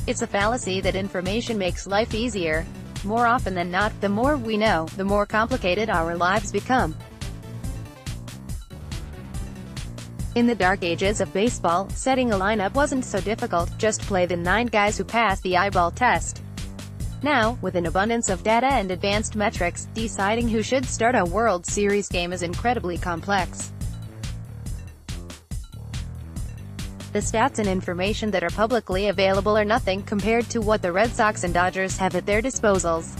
It's a fallacy that information makes life easier. More often than not, the more we know, the more complicated our lives become. In the dark ages of baseball, setting a lineup wasn't so difficult, just play the 9 guys who passed the eyeball test. Now, with an abundance of data and advanced metrics, deciding who should start a World Series game is incredibly complex. The stats and information that are publicly available are nothing compared to what the Red Sox and Dodgers have at their disposals.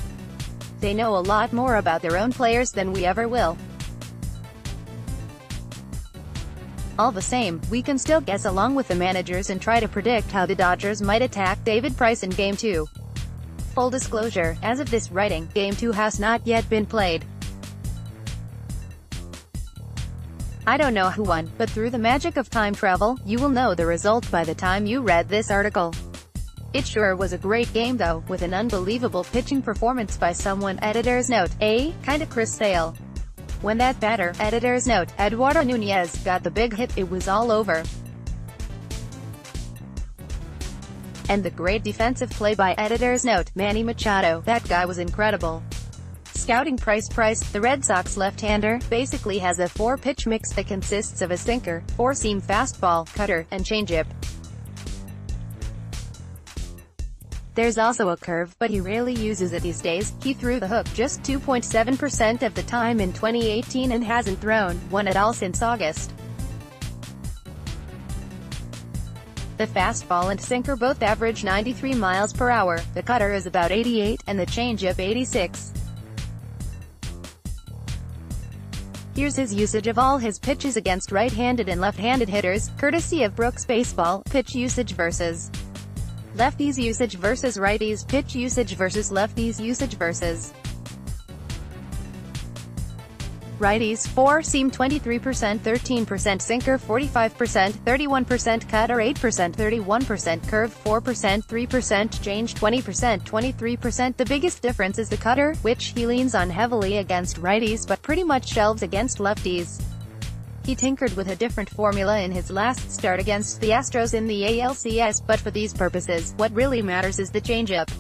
They know a lot more about their own players than we ever will. All the same, we can still guess along with the managers and try to predict how the Dodgers might attack David Price in Game 2. Full disclosure, as of this writing, Game 2 has not yet been played. I don't know who won, but through the magic of time travel, you will know the result by the time you read this article. It sure was a great game though, with an unbelievable pitching performance by someone. Editor's note, kinda Chris Sale. When that batter, editor's note, Eduardo Nunez, got the big hit, it was all over. And the great defensive play by editor's note, Manny Machado, that guy was incredible. Scouting Price, the Red Sox left-hander, basically has a 4-pitch mix that consists of a sinker, 4-seam fastball, cutter, and changeup. There's also a curve, but he rarely uses it these days. He threw the hook just 2.7% of the time in 2018 and hasn't thrown one at all since August. The fastball and sinker both average 93 miles per hour, the cutter is about 88, and the changeup 86. Here's his usage of all his pitches against right-handed and left-handed hitters, courtesy of Brooks Baseball. Pitch usage versus lefties, usage versus righties, pitch usage versus lefties, usage versus righties. 4-seam 23%, 13% sinker, 45%, 31% cutter, 8%, 31% curve, 4%, 3% change, 20%, 23%. The biggest difference is the cutter, which he leans on heavily against righties but pretty much shelves against lefties. He tinkered with a different formula in his last start against the Astros in the ALCS, but for these purposes, what really matters is the changeup.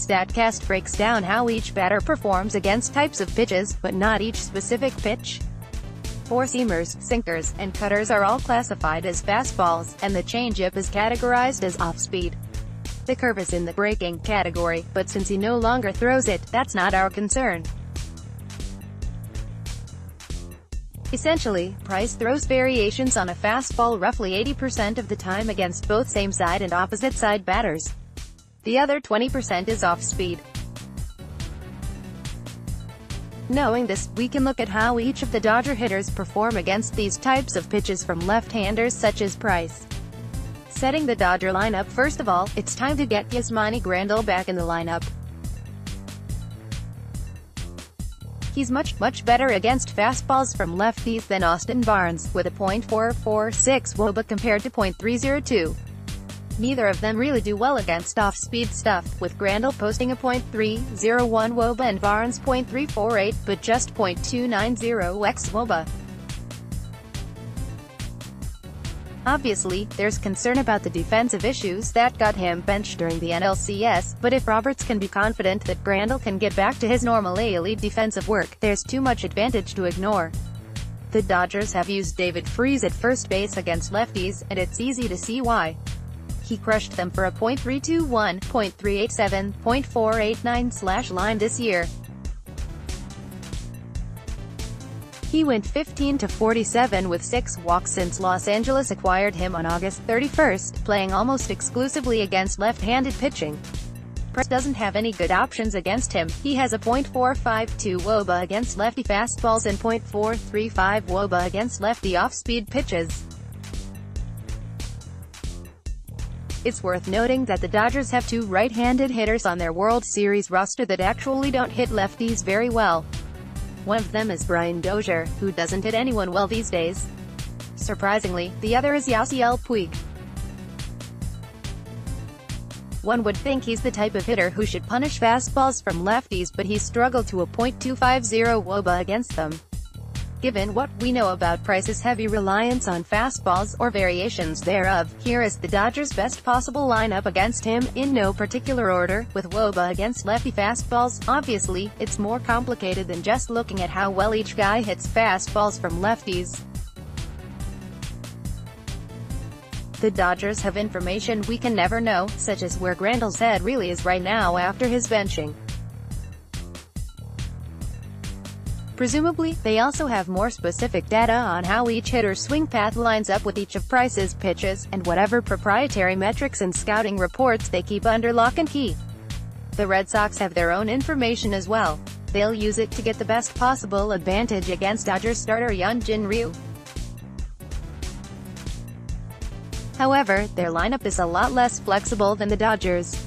StatCast breaks down how each batter performs against types of pitches, but not each specific pitch. 4-seamers, sinkers, and cutters are all classified as fastballs, and the changeup is categorized as off-speed. The curve is in the breaking category, but since he no longer throws it, that's not our concern. Essentially, Price throws variations on a fastball roughly 80% of the time against both same-side and opposite-side batters. The other 20% is off-speed. Knowing this, we can look at how each of the Dodger hitters perform against these types of pitches from left-handers such as Price. Setting the Dodger lineup. First of all, it's time to get Yasmani Grandal back in the lineup. He's much better against fastballs from lefties than Austin Barnes, with a .446 WOBA compared to .302. Neither of them really do well against off-speed stuff, with Grandal posting a .301 WOBA and Barnes .348, but just .290 WOBA. Obviously, there's concern about the defensive issues that got him benched during the NLCS, but if Roberts can be confident that Grandal can get back to his normal A-League defensive work, there's too much advantage to ignore. The Dodgers have used David Freese at first base against lefties, and it's easy to see why. He crushed them for a .321, .387, .489 line this year. He went 15-47 with 6 walks since Los Angeles acquired him on August 31st, playing almost exclusively against left-handed pitching. Price doesn't have any good options against him. He has a .452 WOBA against lefty fastballs and .435 WOBA against lefty off-speed pitches. It's worth noting that the Dodgers have 2 right-handed hitters on their World Series roster that actually don't hit lefties very well. One of them is Brian Dozier, who doesn't hit anyone well these days. Surprisingly, the other is Yasiel Puig. One would think he's the type of hitter who should punish fastballs from lefties, but he's struggled to a .250 WOBA against them. Given what we know about Price's heavy reliance on fastballs, or variations thereof, here is the Dodgers' best possible lineup against him, in no particular order, with Woba against lefty fastballs. Obviously, it's more complicated than just looking at how well each guy hits fastballs from lefties. The Dodgers have information we can never know, such as where Grandel's head really is right now after his benching. Presumably, they also have more specific data on how each hitter's swing path lines up with each of Price's pitches, and whatever proprietary metrics and scouting reports they keep under lock and key. The Red Sox have their own information as well. They'll use it to get the best possible advantage against Dodgers starter Hyun-Jin Ryu. However, their lineup is a lot less flexible than the Dodgers.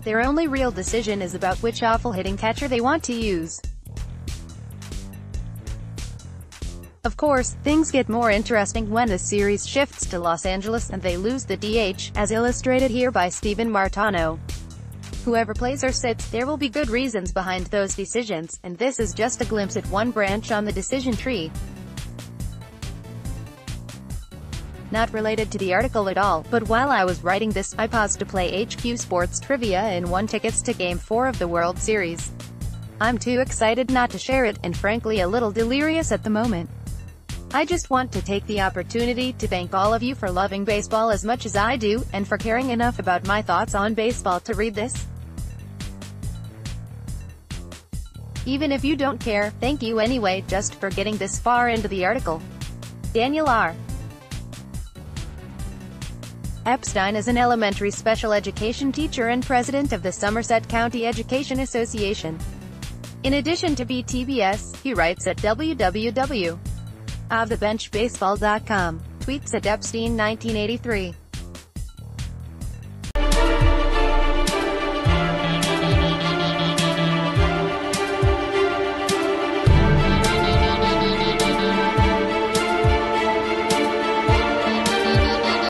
Their only real decision is about which awful hitting catcher they want to use. Of course, things get more interesting when the series shifts to Los Angeles and they lose the DH, as illustrated here by Steven Martano. Whoever plays or sits, there will be good reasons behind those decisions, and this is just a glimpse at one branch on the decision tree. Not related to the article at all, but while I was writing this, I paused to play HQ Sports Trivia and won tickets to Game 4 of the World Series. I'm too excited not to share it, and frankly a little delirious at the moment. I just want to take the opportunity to thank all of you for loving baseball as much as I do, and for caring enough about my thoughts on baseball to read this. Even if you don't care, thank you anyway, just for getting this far into the article. Daniel R. Epstein is an elementary special education teacher and president of the Somerset County Education Association. In addition to BTBS, he writes at www.offthebenchbaseball.com, tweets at Epstein1983.